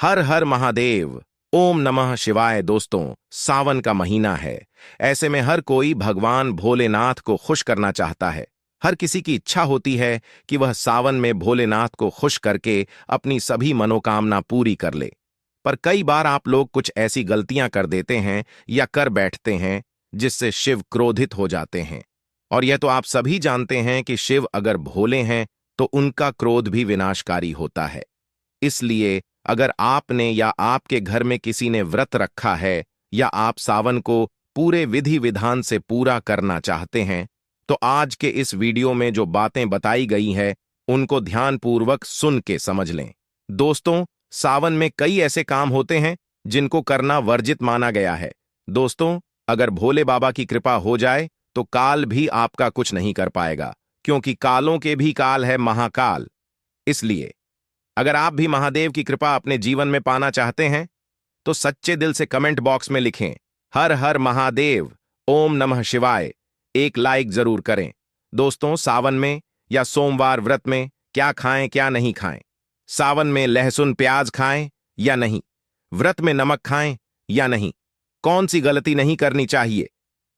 हर हर महादेव। ओम नमः शिवाय। दोस्तों, सावन का महीना है। ऐसे में हर कोई भगवान भोलेनाथ को खुश करना चाहता है। हर किसी की इच्छा होती है कि वह सावन में भोलेनाथ को खुश करके अपनी सभी मनोकामना पूरी कर ले। पर कई बार आप लोग कुछ ऐसी गलतियां कर देते हैं या कर बैठते हैं जिससे शिव क्रोधित हो जाते हैं। और यह तो आप सभी जानते हैं कि शिव अगर भोले हैं तो उनका क्रोध भी विनाशकारी होता है। इसलिए अगर आपने या आपके घर में किसी ने व्रत रखा है या आप सावन को पूरे विधि विधान से पूरा करना चाहते हैं, तो आज के इस वीडियो में जो बातें बताई गई है उनको ध्यानपूर्वक सुन के समझ लें। दोस्तों, सावन में कई ऐसे काम होते हैं जिनको करना वर्जित माना गया है। दोस्तों, अगर भोले बाबा की कृपा हो जाए तो काल भी आपका कुछ नहीं कर पाएगा, क्योंकि कालों के भी काल है महाकाल। इसलिए अगर आप भी महादेव की कृपा अपने जीवन में पाना चाहते हैं तो सच्चे दिल से कमेंट बॉक्स में लिखें हर हर महादेव, ओम नमः शिवाय। एक लाइक जरूर करें। दोस्तों, सावन में या सोमवार व्रत में क्या खाएं क्या नहीं खाएं? सावन में लहसुन प्याज खाएं या नहीं? व्रत में नमक खाएं या नहीं? कौन सी गलती नहीं करनी चाहिए?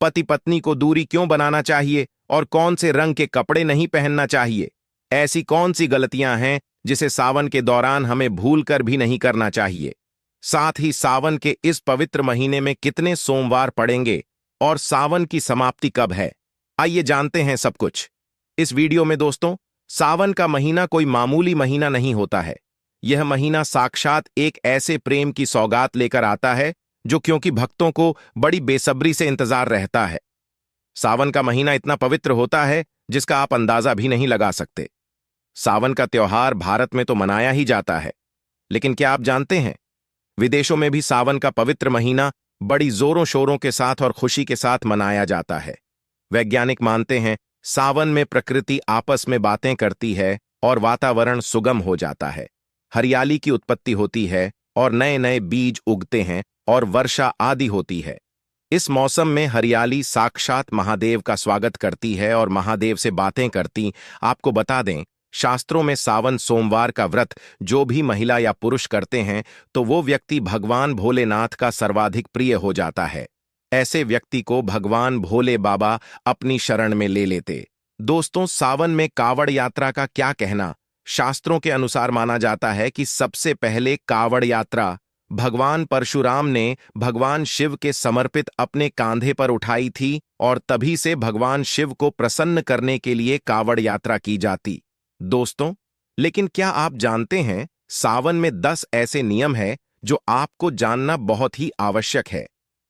पति पत्नी को दूरी क्यों बनाना चाहिए और कौन से रंग के कपड़े नहीं पहनना चाहिए? ऐसी कौन सी गलतियां हैं जिसे सावन के दौरान हमें भूलकर भी नहीं करना चाहिए? साथ ही सावन के इस पवित्र महीने में कितने सोमवार पड़ेंगे और सावन की समाप्ति कब है, आइए जानते हैं सब कुछ इस वीडियो में। दोस्तों, सावन का महीना कोई मामूली महीना नहीं होता है। यह महीना साक्षात एक ऐसे प्रेम की सौगात लेकर आता है जो क्योंकि भक्तों को बड़ी बेसब्री से इंतजार रहता है। सावन का महीना इतना पवित्र होता है जिसका आप अंदाजा भी नहीं लगा सकते। सावन का त्योहार भारत में तो मनाया ही जाता है, लेकिन क्या आप जानते हैं विदेशों में भी सावन का पवित्र महीना बड़ी जोरों शोरों के साथ और खुशी के साथ मनाया जाता है। वैज्ञानिक मानते हैं सावन में प्रकृति आपस में बातें करती है और वातावरण सुगम हो जाता है। हरियाली की उत्पत्ति होती है और नए नए बीज उगते हैं और वर्षा आदि होती है। इस मौसम में हरियाली साक्षात महादेव का स्वागत करती है और महादेव से बातें करती। आपको बता दें, शास्त्रों में सावन सोमवार का व्रत जो भी महिला या पुरुष करते हैं तो वो व्यक्ति भगवान भोलेनाथ का सर्वाधिक प्रिय हो जाता है। ऐसे व्यक्ति को भगवान भोले बाबा अपनी शरण में ले लेते। दोस्तों, सावन में कावड़ यात्रा का क्या कहना? शास्त्रों के अनुसार माना जाता है कि सबसे पहले कावड़ यात्रा भगवान परशुराम ने भगवान शिव के समर्पित अपने कांधे पर उठाई थी और तभी से भगवान शिव को प्रसन्न करने के लिए कावड़ यात्रा की जाती। दोस्तों, लेकिन क्या आप जानते हैं सावन में 10 ऐसे नियम हैं जो आपको जानना बहुत ही आवश्यक है।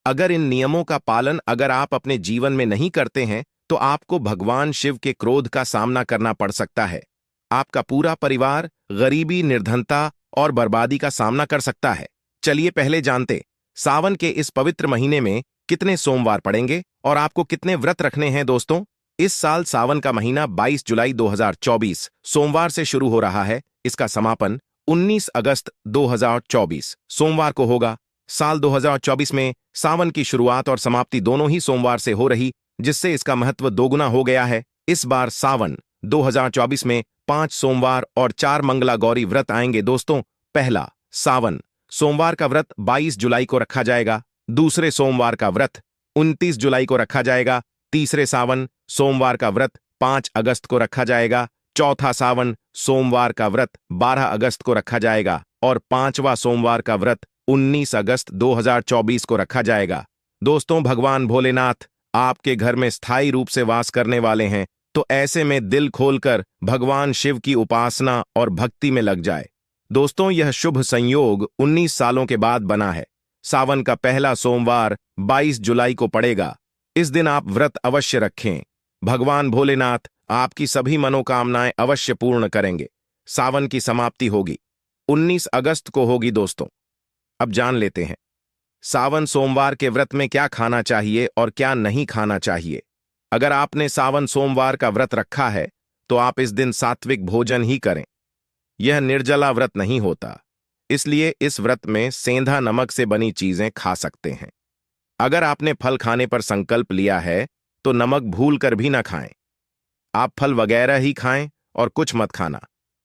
अगर इन नियमों का पालन अगर आप अपने जीवन में नहीं करते हैं तो आपको भगवान शिव के क्रोध का सामना करना पड़ सकता है। आपका पूरा परिवार गरीबी, निर्धनता और बर्बादी का सामना कर सकता है। चलिए पहले जानते सावन के इस पवित्र महीने में कितने सोमवार पड़ेंगे और आपको कितने व्रत रखने हैं। दोस्तों, इस साल सावन का महीना 22 जुलाई 2024 सोमवार से शुरू हो रहा है। इसका समापन 19 अगस्त 2024 सोमवार को होगा। साल 2024 में सावन की शुरुआत और समाप्ति दोनों ही सोमवार से हो रही, जिससे इसका महत्व दोगुना हो गया है। इस बार सावन 2024 में 5 सोमवार और 4 मंगला गौरी व्रत आएंगे। दोस्तों, पहला सावन सोमवार का व्रत 22 जुलाई को रखा जाएगा। दूसरे सोमवार का व्रत 29 जुलाई को रखा जाएगा। तीसरे सावन सोमवार का व्रत 5 अगस्त को रखा जाएगा। चौथा सावन सोमवार का व्रत 12 अगस्त को रखा जाएगा और 5वां सोमवार का व्रत 19 अगस्त 2024 को रखा जाएगा। दोस्तों, भगवान भोलेनाथ आपके घर में स्थायी रूप से वास करने वाले हैं, तो ऐसे में दिल खोलकर भगवान शिव की उपासना और भक्ति में लग जाए। दोस्तों, यह शुभ संयोग 19 सालों के बाद बना है। सावन का पहला सोमवार 22 जुलाई को पड़ेगा। इस दिन आप व्रत अवश्य रखें। भगवान भोलेनाथ आपकी सभी मनोकामनाएं अवश्य पूर्ण करेंगे। सावन की समाप्ति होगी 19 अगस्त को होगी। दोस्तों, अब जान लेते हैं सावन सोमवार के व्रत में क्या खाना चाहिए और क्या नहीं खाना चाहिए। अगर आपने सावन सोमवार का व्रत रखा है तो आप इस दिन सात्विक भोजन ही करें। यह निर्जला व्रत नहीं होता, इसलिए इस व्रत में सेंधा नमक से बनी चीजें खा सकते हैं। अगर आपने फल खाने पर संकल्प लिया है तो नमक भूल कर भी ना खाएं। आप फल वगैरह ही खाएं और कुछ मत खाना।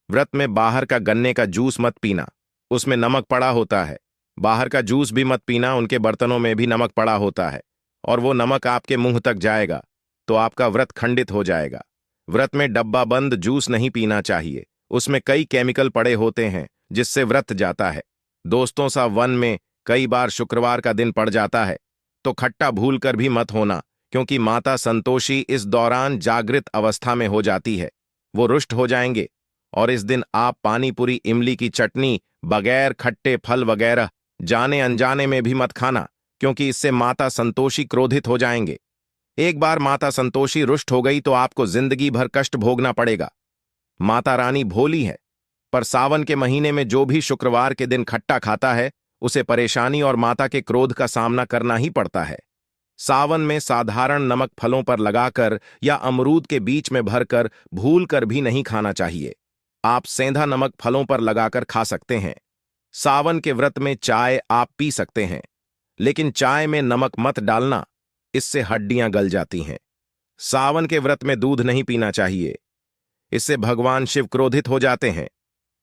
व्रत में बाहर का गन्ने का जूस मत पीना। उसमें नमक पड़ा होता है। बाहर का जूस भी मत पीना, उनके बर्तनों में भी नमक पड़ा होता है और वो नमक आपके मुंह तक जाएगा तो आपका व्रत खंडित हो जाएगा। व्रत में डब्बा बंद जूस नहीं पीना चाहिए, उसमें कई केमिकल पड़े होते हैं जिससे व्रत जाता है। दोस्तों सा वन में कई बार शुक्रवार का दिन पड़ जाता है तो खट्टा भूल कर भी मत होना, क्योंकि माता संतोषी इस दौरान जागृत अवस्था में हो जाती है। वो रुष्ट हो जाएंगे और इस दिन आप पानी पूरी, इमली की चटनी, बगैर खट्टे फल वगैरह जाने अनजाने में भी मत खाना, क्योंकि इससे माता संतोषी क्रोधित हो जाएंगे। एक बार माता संतोषी रुष्ट हो गई तो आपको जिंदगी भर कष्ट भोगना पड़ेगा। माता रानी भोली है, पर सावन के महीने में जो भी शुक्रवार के दिन खट्टा खाता है उसे परेशानी और माता के क्रोध का सामना करना ही पड़ता है। सावन में साधारण नमक फलों पर लगाकर या अमरूद के बीच में भरकर भूल कर भी नहीं खाना चाहिए। आप सेंधा नमक फलों पर लगाकर खा सकते हैं। सावन के व्रत में चाय आप पी सकते हैं, लेकिन चाय में नमक मत डालना, इससे हड्डियां गल जाती हैं। सावन के व्रत में दूध नहीं पीना चाहिए, इससे भगवान शिव क्रोधित हो जाते हैं।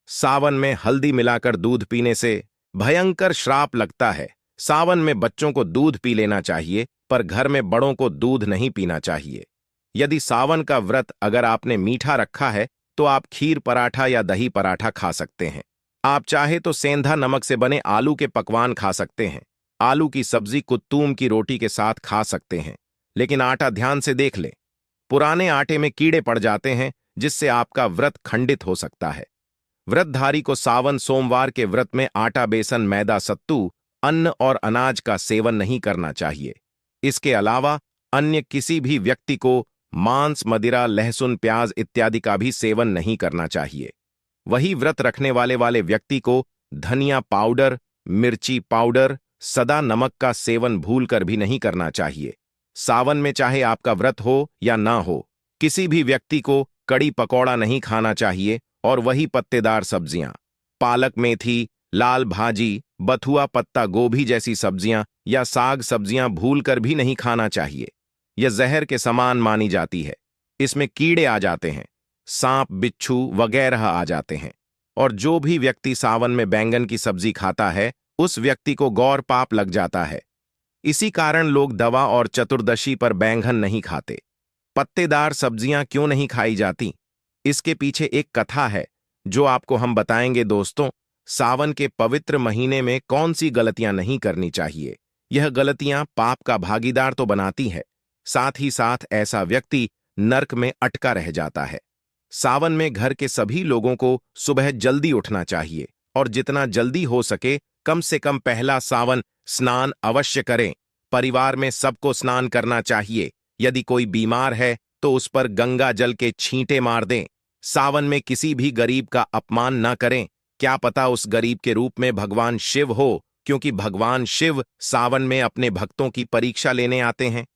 सावन में हल्दी मिलाकर दूध पीने से भयंकर श्राप लगता है। सावन में बच्चों को दूध पी लेना चाहिए, पर घर में बड़ों को दूध नहीं पीना चाहिए। यदि सावन का व्रत अगर आपने मीठा रखा है तो आप खीर पराठा या दही पराठा खा सकते हैं। आप चाहे तो सेंधा नमक से बने आलू के पकवान खा सकते हैं। आलू की सब्जी कुत्तूम की रोटी के साथ खा सकते हैं, लेकिन आटा ध्यान से देख लें, पुराने आटे में कीड़े पड़ जाते हैं जिससे आपका व्रत खंडित हो सकता है। व्रतधारी को सावन सोमवार के व्रत में आटा, बेसन, मैदा, सत्तू, अन्न और अनाज का सेवन नहीं करना चाहिए। इसके अलावा अन्य किसी भी व्यक्ति को मांस, मदिरा, लहसुन, प्याज इत्यादि का भी सेवन नहीं करना चाहिए। वही व्रत रखने वाले व्यक्ति को धनिया पाउडर, मिर्ची पाउडर, सदा नमक का सेवन भूलकर भी नहीं करना चाहिए। सावन में चाहे आपका व्रत हो या ना हो, किसी भी व्यक्ति को कड़ी पकौड़ा नहीं खाना चाहिए और वही पत्तेदार सब्जियां, पालक, मेथी, लाल भाजी, बथुआ, पत्ता गोभी जैसी सब्जियां या साग सब्जियां भूलकर भी नहीं खाना चाहिए। यह जहर के समान मानी जाती है। इसमें कीड़े आ जाते हैं, सांप, बिच्छू वगैरह आ जाते हैं। और जो भी व्यक्ति सावन में बैंगन की सब्जी खाता है उस व्यक्ति को गौर पाप लग जाता है। इसी कारण लोग दवा और चतुर्दशी पर बैंगन नहीं खाते। पत्तेदार सब्जियां क्यों नहीं खाई जाती, इसके पीछे एक कथा है जो आपको हम बताएंगे। दोस्तों, सावन के पवित्र महीने में कौन सी गलतियां नहीं करनी चाहिए। यह गलतियां पाप का भागीदार तो बनाती है, साथ ही साथ ऐसा व्यक्ति नर्क में अटका रह जाता है। सावन में घर के सभी लोगों को सुबह जल्दी उठना चाहिए और जितना जल्दी हो सके कम से कम पहला सावन स्नान अवश्य करें। परिवार में सबको स्नान करना चाहिए। यदि कोई बीमार है तो उस पर गंगा जल के छींटे मार दें। सावन में किसी भी गरीब का अपमान न करें, क्या पता उस गरीब के रूप में भगवान शिव हो, क्योंकि भगवान शिव सावन में अपने भक्तों की परीक्षा लेने आते हैं।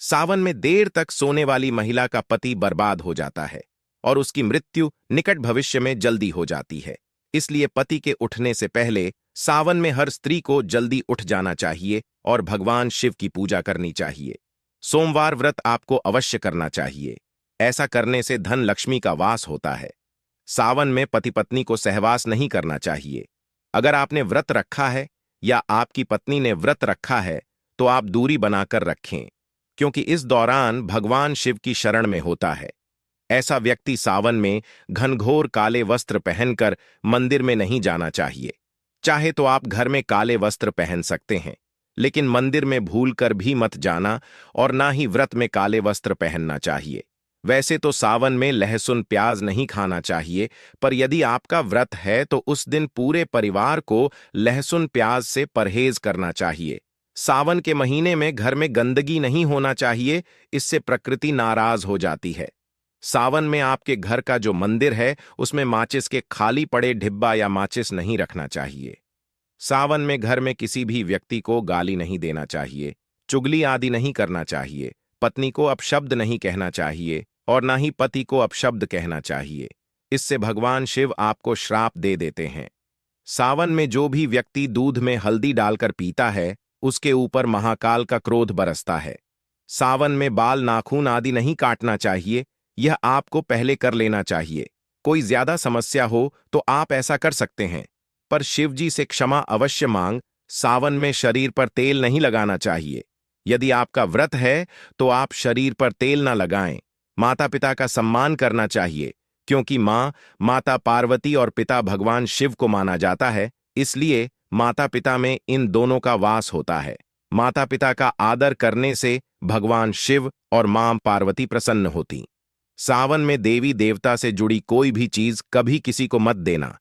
सावन में देर तक सोने वाली महिला का पति बर्बाद हो जाता है और उसकी मृत्यु निकट भविष्य में जल्दी हो जाती है। इसलिए पति के उठने से पहले सावन में हर स्त्री को जल्दी उठ जाना चाहिए और भगवान शिव की पूजा करनी चाहिए। सोमवार व्रत आपको अवश्य करना चाहिए। ऐसा करने से धन लक्ष्मी का वास होता है। सावन में पति पत्नी को सहवास नहीं करना चाहिए। अगर आपने व्रत रखा है या आपकी पत्नी ने व्रत रखा है तो आप दूरी बनाकर रखें, क्योंकि इस दौरान भगवान शिव की शरण में होता है। ऐसा व्यक्ति सावन में घनघोर काले वस्त्र पहनकर मंदिर में नहीं जाना चाहिए। चाहे तो आप घर में काले वस्त्र पहन सकते हैं, लेकिन मंदिर में भूलकर भी मत जाना और ना ही व्रत में काले वस्त्र पहनना चाहिए। वैसे तो सावन में लहसुन, प्याज नहीं खाना चाहिए, पर यदि आपका व्रत है तो उस दिन पूरे परिवार को लहसुन प्याज से परहेज करना चाहिए। सावन के महीने में घर में गंदगी नहीं होना चाहिए, इससे प्रकृति नाराज हो जाती है। सावन में आपके घर का जो मंदिर है उसमें माचिस के खाली पड़े डिब्बा या माचिस नहीं रखना चाहिए। सावन में घर में किसी भी व्यक्ति को गाली नहीं देना चाहिए, चुगली आदि नहीं करना चाहिए, पत्नी को अपशब्द नहीं कहना चाहिए और ना ही पति को अपशब्द कहना चाहिए। इससे भगवान शिव आपको श्राप दे देते हैं। सावन में जो भी व्यक्ति दूध में हल्दी डालकर पीता है उसके ऊपर महाकाल का क्रोध बरसता है। सावन में बाल, नाखून आदि नहीं काटना चाहिए, यह आपको पहले कर लेना चाहिए। कोई ज्यादा समस्या हो तो आप ऐसा कर सकते हैं। पर शिवजी से क्षमा अवश्य मांग। सावन में शरीर पर तेल नहीं लगाना चाहिए। यदि आपका व्रत है तो आप शरीर पर तेल ना लगाएं। माता पिता का सम्मान करना चाहिए, क्योंकि माता पार्वती और पिता भगवान शिव को माना जाता है, इसलिए माता पिता में इन दोनों का वास होता है। माता पिता का आदर करने से भगवान शिव और मां पार्वती प्रसन्न होती। सावन में देवी देवता से जुड़ी कोई भी चीज कभी किसी को मत देना,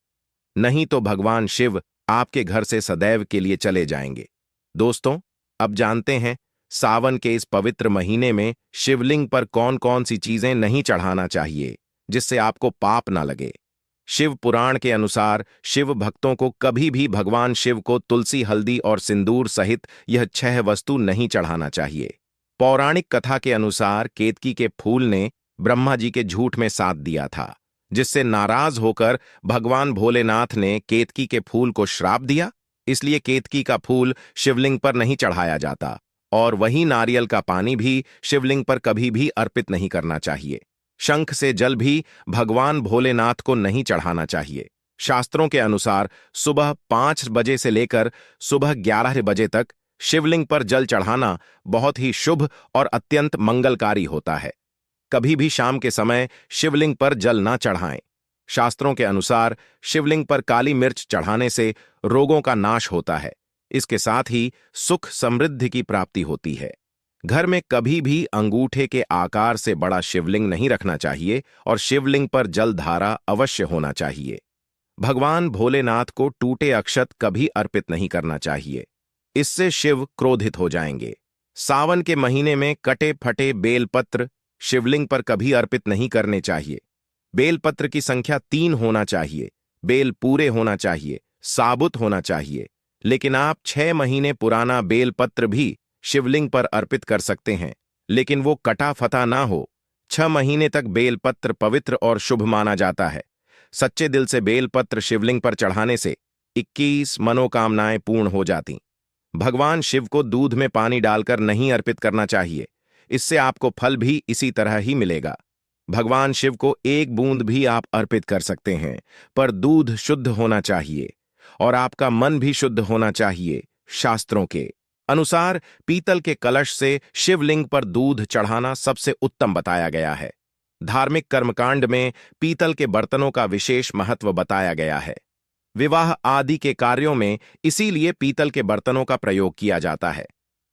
नहीं तो भगवान शिव आपके घर से सदैव के लिए चले जाएंगे। दोस्तों, अब जानते हैं सावन के इस पवित्र महीने में शिवलिंग पर कौन कौन सी चीजें नहीं चढ़ाना चाहिए, जिससे आपको पाप ना लगे। शिव पुराण के अनुसार शिव भक्तों को कभी भी भगवान शिव को तुलसी, हल्दी और सिंदूर सहित यह 6 वस्तु नहीं चढ़ाना चाहिए। पौराणिक कथा के अनुसार केतकी के फूल ने ब्रह्मा जी के झूठ में साथ दिया था, जिससे नाराज होकर भगवान भोलेनाथ ने केतकी के फूल को श्राप दिया। इसलिए केतकी का फूल शिवलिंग पर नहीं चढ़ाया जाता, और वही नारियल का पानी भी शिवलिंग पर कभी भी अर्पित नहीं करना चाहिए। शंख से जल भी भगवान भोलेनाथ को नहीं चढ़ाना चाहिए। शास्त्रों के अनुसार सुबह 5 बजे से लेकर सुबह 11 बजे तक शिवलिंग पर जल चढ़ाना बहुत ही शुभ और अत्यंत मंगलकारी होता है। कभी भी शाम के समय शिवलिंग पर जल ना चढ़ाएं। शास्त्रों के अनुसार शिवलिंग पर काली मिर्च चढ़ाने से रोगों का नाश होता है। इसके साथ ही सुख समृद्धि की प्राप्ति होती है। घर में कभी भी अंगूठे के आकार से बड़ा शिवलिंग नहीं रखना चाहिए, और शिवलिंग पर जल धारा अवश्य होना चाहिए। भगवान भोलेनाथ को टूटे अक्षत कभी अर्पित नहीं करना चाहिए, इससे शिव क्रोधित हो जाएंगे। सावन के महीने में कटे फटे बेलपत्र शिवलिंग पर कभी अर्पित नहीं करने चाहिए। बेलपत्र की संख्या 3 होना चाहिए। बेल पूरे होना चाहिए, साबुत होना चाहिए। लेकिन आप 6 महीने पुराना बेलपत्र भी शिवलिंग पर अर्पित कर सकते हैं, लेकिन वो कटा फटा ना हो। 6 महीने तक बेलपत्र पवित्र और शुभ माना जाता है। सच्चे दिल से बेलपत्र शिवलिंग पर चढ़ाने से 21 मनोकामनाएं पूर्ण हो जाती। भगवान शिव को दूध में पानी डालकर नहीं अर्पित करना चाहिए, इससे आपको फल भी इसी तरह ही मिलेगा। भगवान शिव को 1 बूंद भी आप अर्पित कर सकते हैं, पर दूध शुद्ध होना चाहिए और आपका मन भी शुद्ध होना चाहिए। शास्त्रों के अनुसार पीतल के कलश से शिवलिंग पर दूध चढ़ाना सबसे उत्तम बताया गया है। धार्मिक कर्मकांड में पीतल के बर्तनों का विशेष महत्व बताया गया है। विवाह आदि के कार्यों में इसीलिए पीतल के बर्तनों का प्रयोग किया जाता है।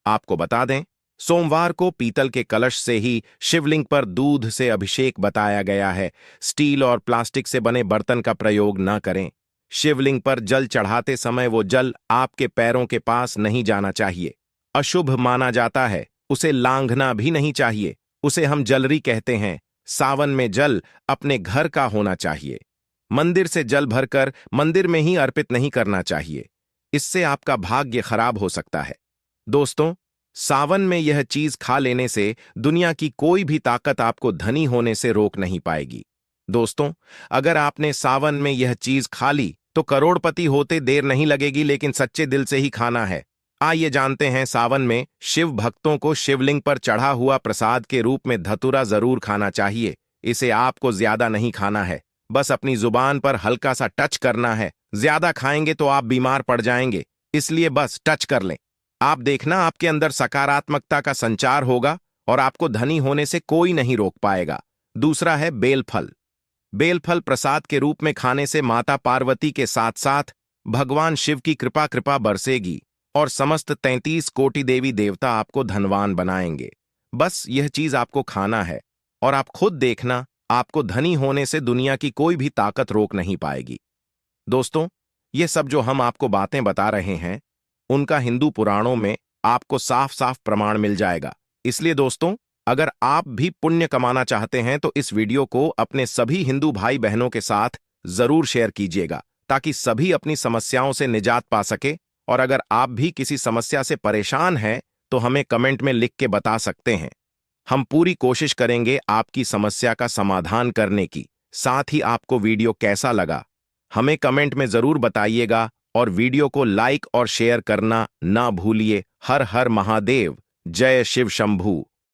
आपको बता दें, सोमवार को पीतल के कलश से ही शिवलिंग पर दूध से अभिषेक बताया गया है। स्टील और प्लास्टिक से बने बर्तन का प्रयोग न करें। शिवलिंग पर जल चढ़ाते समय वो जल आपके पैरों के पास नहीं जाना चाहिए, अशुभ माना जाता है। उसे लांघना भी नहीं चाहिए, उसे हम जलरी कहते हैं। सावन में जल अपने घर का होना चाहिए। मंदिर से जल भरकर मंदिर में ही अर्पित नहीं करना चाहिए, इससे आपका भाग्य खराब हो सकता है। दोस्तों, सावन में यह चीज खा लेने से दुनिया की कोई भी ताकत आपको धनी होने से रोक नहीं पाएगी। दोस्तों, अगर आपने सावन में यह चीज खा ली तो करोड़पति होते देर नहीं लगेगी, लेकिन सच्चे दिल से ही खाना है। आइए जानते हैं, सावन में शिव भक्तों को शिवलिंग पर चढ़ा हुआ प्रसाद के रूप में धतूरा जरूर खाना चाहिए। इसे आपको ज्यादा नहीं खाना है, बस अपनी जुबान पर हल्का सा टच करना है। ज्यादा खाएंगे तो आप बीमार पड़ जाएंगे, इसलिए बस टच कर लें। आप देखना, आपके अंदर सकारात्मकता का संचार होगा और आपको धनी होने से कोई नहीं रोक पाएगा। दूसरा है बेलफल। बेलफल प्रसाद के रूप में खाने से माता पार्वती के साथ साथ भगवान शिव की कृपा बरसेगी और समस्त 33 कोटि देवी देवता आपको धनवान बनाएंगे। बस यह चीज आपको खाना है और आप खुद देखना, आपको धनी होने से दुनिया की कोई भी ताकत रोक नहीं पाएगी। दोस्तों, ये सब जो हम आपको बातें बता रहे हैं, उनका हिंदू पुराणों में आपको साफ साफ प्रमाण मिल जाएगा। इसलिए दोस्तों, अगर आप भी पुण्य कमाना चाहते हैं तो इस वीडियो को अपने सभी हिंदू भाई बहनों के साथ जरूर शेयर कीजिएगा, ताकि सभी अपनी समस्याओं से निजात पा सके। और अगर आप भी किसी समस्या से परेशान हैं तो हमें कमेंट में लिख के बता सकते हैं। हम पूरी कोशिश करेंगे आपकी समस्या का समाधान करने की। साथ ही आपको वीडियो कैसा लगा हमें कमेंट में जरूर बताइएगा, और वीडियो को लाइक और शेयर करना ना भूलिए। हर हर महादेव, जय शिव शंभू।